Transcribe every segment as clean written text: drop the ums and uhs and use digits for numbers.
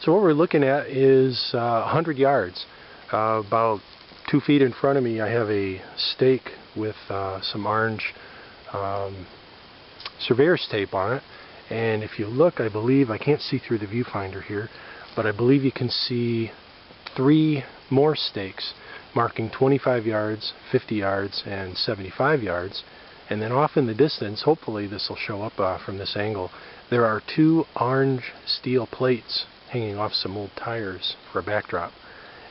So what we're looking at is 100 yards. About 2 feet in front of me I have a stake with some orange surveyor's tape on it, and if you look, I believe, I can't see through the viewfinder here, but I believe you can see 3 more stakes marking 25 yards, 50 yards, and 75 yards. And then off in the distance, hopefully this will show up from this angle, there are 2 orange steel plates hanging off some old tires for a backdrop.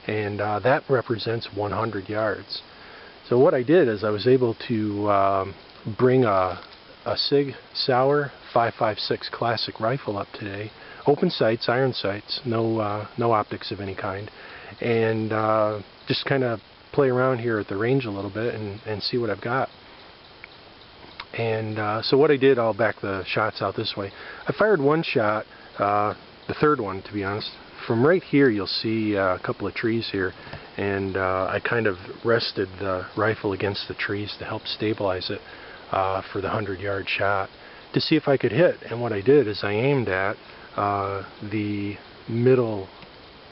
And that represents 100 yards. So what I did is I was able to bring a Sig Sauer 5.56 classic rifle up today. Open sights, iron sights, no optics of any kind. And just kind of play around here at the range a little bit and see what I've got. And so what I did, I'll back the shots out this way. I fired one shot, the third one to be honest. From right here you'll see a couple of trees here, and I kind of rested the rifle against the trees to help stabilize it for the 100-yard shot to see if I could hit. And what I did is I aimed at the middle,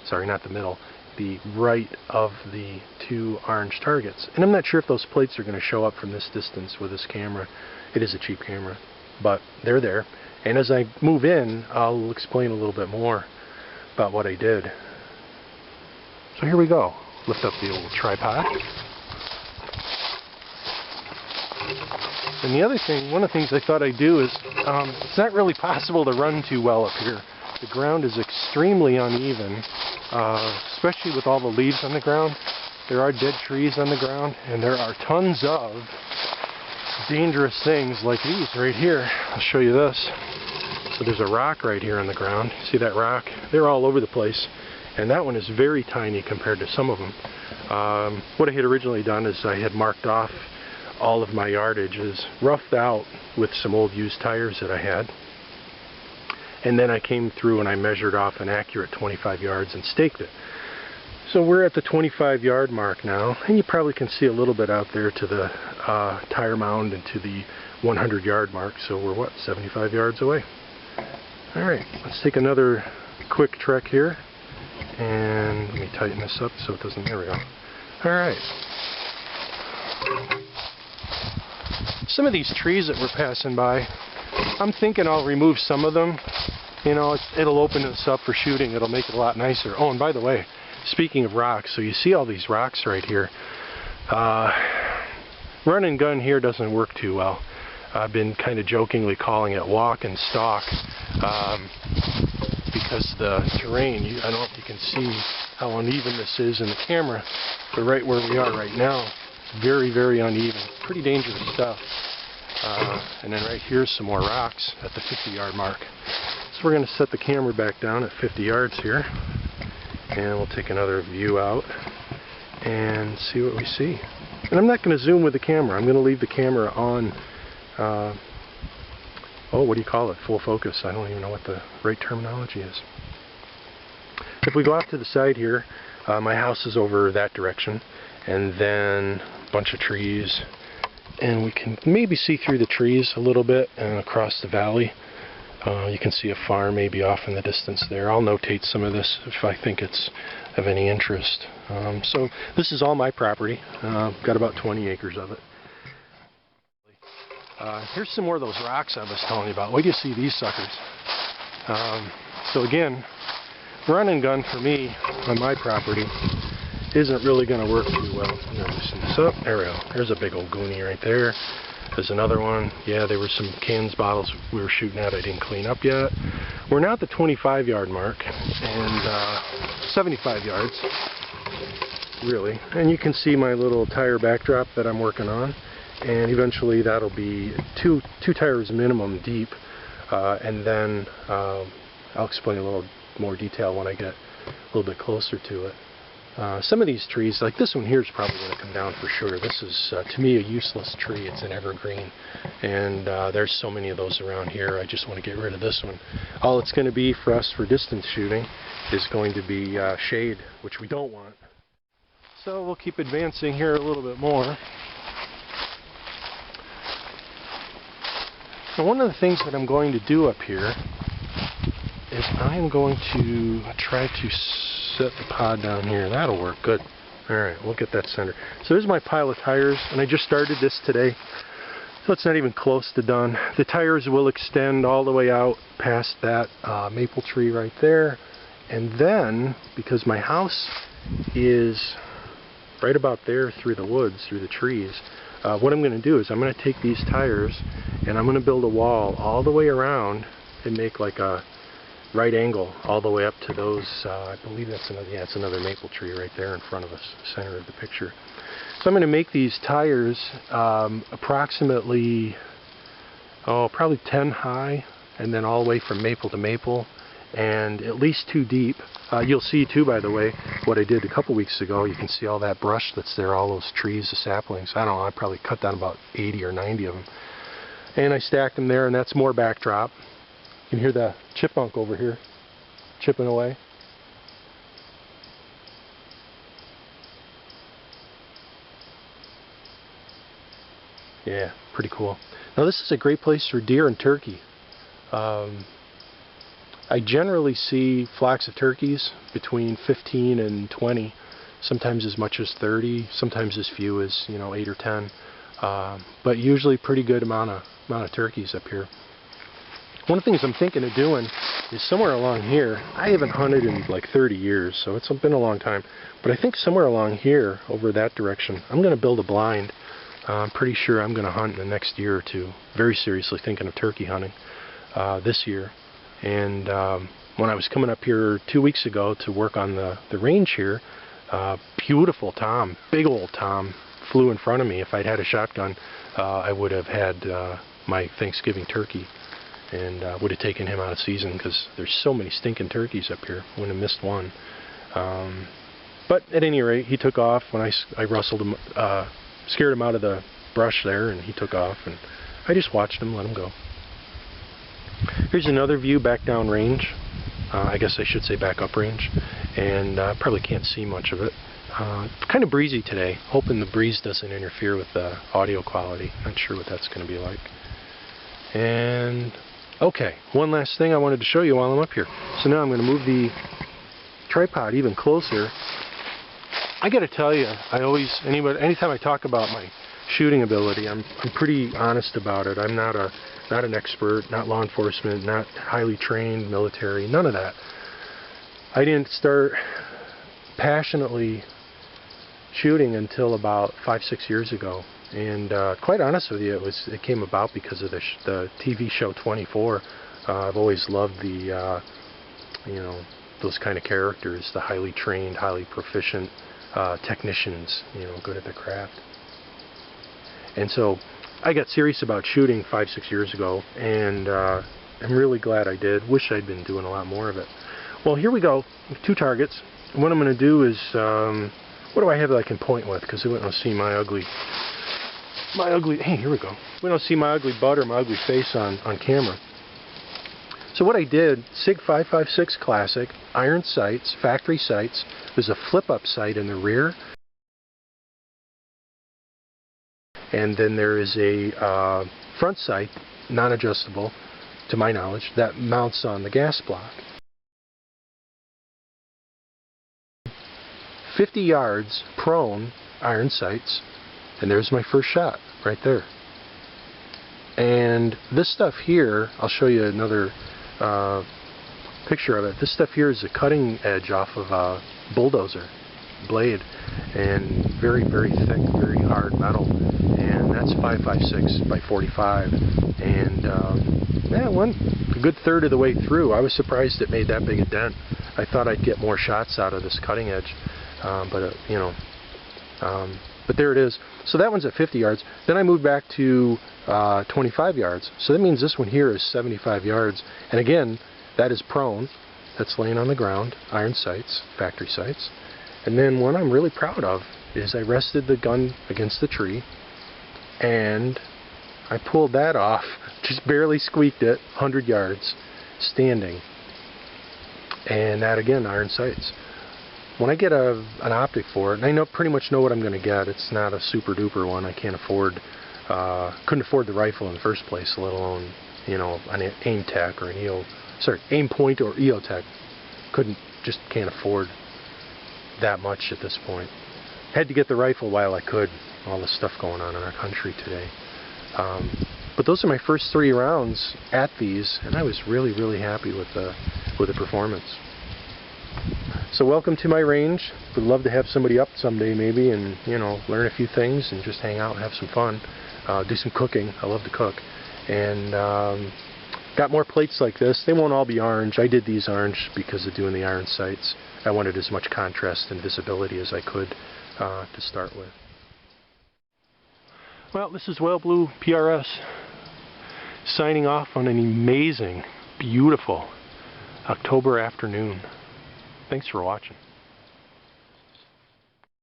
sorry, not the middle, the right of the 2 orange targets. And I'm not sure if those plates are going to show up from this distance with this camera. It is a cheap camera, but they're there. And as I move in, I'll explain a little bit more about what I did. So here we go. Lift up the old tripod. And the other thing, one of the things I thought I'd do is, it's not really possible to run too well up here. The ground is extremely uneven, especially with all the leaves on the ground. There are dead trees on the ground, and there are tons of dangerous things like these right here. I'll show you this. So there's a rock right here on the ground. See that rock? They're all over the place, and that one is very tiny compared to some of them. What I had originally done is I had marked off all of my yardages, roughed out with some old used tires that I had, and then I came through and I measured off an accurate 25 yards and staked it. So we're at the 25-yard mark now, and you probably can see a little bit out there to the tire mound and to the 100-yard mark. So we're, what, 75 yards away? Alright, let's take another quick trek here, and let me tighten this up so it doesn't, there we go. Alright. Some of these trees that we're passing by, I'm thinking I'll remove some of them. You know, it'll open this up for shooting. It'll make it a lot nicer. Oh, and by the way, speaking of rocks, so you see all these rocks right here. Run and gun here doesn't work too well. I've been kind of jokingly calling it walk and stalk because the terrain, I don't know if you can see how uneven this is in the camera, but right where we are right now, very, very uneven. Pretty dangerous stuff. And then right here's some more rocks at the 50-yard mark. So we're going to set the camera back down at 50 yards here, and we'll take another view out and see what we see. And I'm not going to zoom with the camera. I'm going to leave the camera on, oh, what do you call it? Full focus. I don't even know what the right terminology is. If we go off to the side here, my house is over that direction, and then a bunch of trees, and we can maybe see through the trees a little bit and across the valley. You can see a farm maybe off in the distance there. I'll notate some of this if I think it's of any interest. So this is all my property. Got about 20 acres of it. Here's some more of those rocks I was telling you about. Wait till you see these suckers. So again, run and gun for me on my property isn't really going to work too well. I'm going to loosen this up. There we go. There's a big old goonie right there. There's another one. Yeah, there were some cans, bottles we were shooting at I didn't clean up yet. We're now at the 25-yard mark, and 75 yards, really. And you can see my little tire backdrop that I'm working on, and eventually that'll be two tires minimum deep, and then I'll explain a little more detail when I get a little bit closer to it. Some of these trees, like this one here, is probably going to come down for sure. This is, to me, a useless tree. It's an evergreen, and there's so many of those around here. I just want to get rid of this one. All it's going to be for us for distance shooting is going to be shade, which we don't want. So we'll keep advancing here a little bit more. Now, one of the things that I'm going to do up here is I am going to try to set the pod down here. That'll work good. Alright, we'll get that centered. So there's my pile of tires, and I just started this today, so it's not even close to done. The tires will extend all the way out past that maple tree right there, and then, because my house is right about there through the woods, through the trees, what I'm going to do is I'm going to take these tires and I'm going to build a wall all the way around and make like a right angle all the way up to those, I believe that's another, yeah, it's another maple tree right there in front of us, center of the picture. So I'm going to make these tires approximately, probably 10 high, and then all the way from maple to maple, and at least 2 deep. You'll see too, by the way, what I did a couple weeks ago. You can see all that brush that's there, all those trees, the saplings. I don't know, I probably cut down about 80 or 90 of them. And I stacked them there, and that's more backdrop. You can hear the chipmunk over here chipping away. Yeah, pretty cool. Now this is a great place for deer and turkey. I generally see flocks of turkeys between 15 and 20, sometimes as much as 30, sometimes as few as 8 or 10, but usually pretty good amount of turkeys up here. One of the things I'm thinking of doing is somewhere along here. I haven't hunted in like 30 years, so it's been a long time, but I think somewhere along here, over that direction, I'm going to build a blind. I'm pretty sure I'm going to hunt in the next year or two. Very seriously thinking of turkey hunting this year. And when I was coming up here 2 weeks ago to work on the range here, beautiful tom, big old tom, flew in front of me. If I'd had a shotgun, I would have had my Thanksgiving turkey, and would have taken him out of season, because there's so many stinking turkeys up here. Wouldn't have missed one. But at any rate, he took off when I rustled him, scared him out of the brush there, and he took off, and I just watched him, let him go. Here's another view back down range. I guess I should say back up range, and probably can't see much of it. Kind of breezy today, hoping the breeze doesn't interfere with the audio quality. Not sure what that's going to be like. And okay, one last thing I wanted to show you while I'm up here. So now I'm going to move the tripod even closer. I got to tell you, anytime I talk about my shooting ability, I'm pretty honest about it. I'm not an expert, not law enforcement, not highly trained military, none of that. I didn't start passionately shooting until about 5-6 years ago, and quite honest with you, it came about because of the TV show 24. I've always loved the those kind of characters, the highly trained, highly proficient technicians, good at their craft. And so I got serious about shooting 5-6 years ago, and I'm really glad I did. Wish I'd been doing a lot more of it. Well, here we go, 2 targets. And what I'm going to do is, what do I have that I can point with? Because we don't see my ugly, hey, here we go. We don't see my ugly butt or my ugly face on camera. So what I did, SIG 556 Classic, iron sights, factory sights. There's a flip-up sight in the rear. And then there is a front sight, non-adjustable, to my knowledge, that mounts on the gas block. 50 yards prone, iron sights, and there's my first shot, right there. And this stuff here, I'll show you another picture of it. This stuff here is a cutting edge off of a bulldozer blade, and very, very thick, very hard metal. And that's 556 by 45, and a good third of the way through. I was surprised it made that big a dent. I thought I'd get more shots out of this cutting edge, but there it is. So that one's at 50 yards. Then I moved back to 25 yards. So that means this one here is 75 yards. And again, that is prone. That's laying on the ground. Iron sights, factory sights. And then one I'm really proud of is I rested the gun against the tree, and I pulled that off, just barely squeaked it, 100 yards, standing. And that again, iron sights. When I get an optic for it, and I pretty much know what I'm going to get, it's not a super duper one. I can't afford, couldn't afford the rifle in the first place, let alone, an aim tack or an EO Aim Point or EOTech. Can't afford that much at this point. Had to get the rifle while I could. All the stuff going on in our country today. But those are my first 3 rounds at these, and I was really, really happy with the performance. So welcome to my range. Would love to have somebody up someday maybe, and learn a few things and just hang out and have some fun. Do some cooking. I love to cook. And got more plates like this. They won't all be orange. I did these orange because of doing the iron sights. I wanted as much contrast and visibility as I could to start with. Well, this is WhaleBluePRS signing off on an amazing, beautiful October afternoon. Thanks for watching.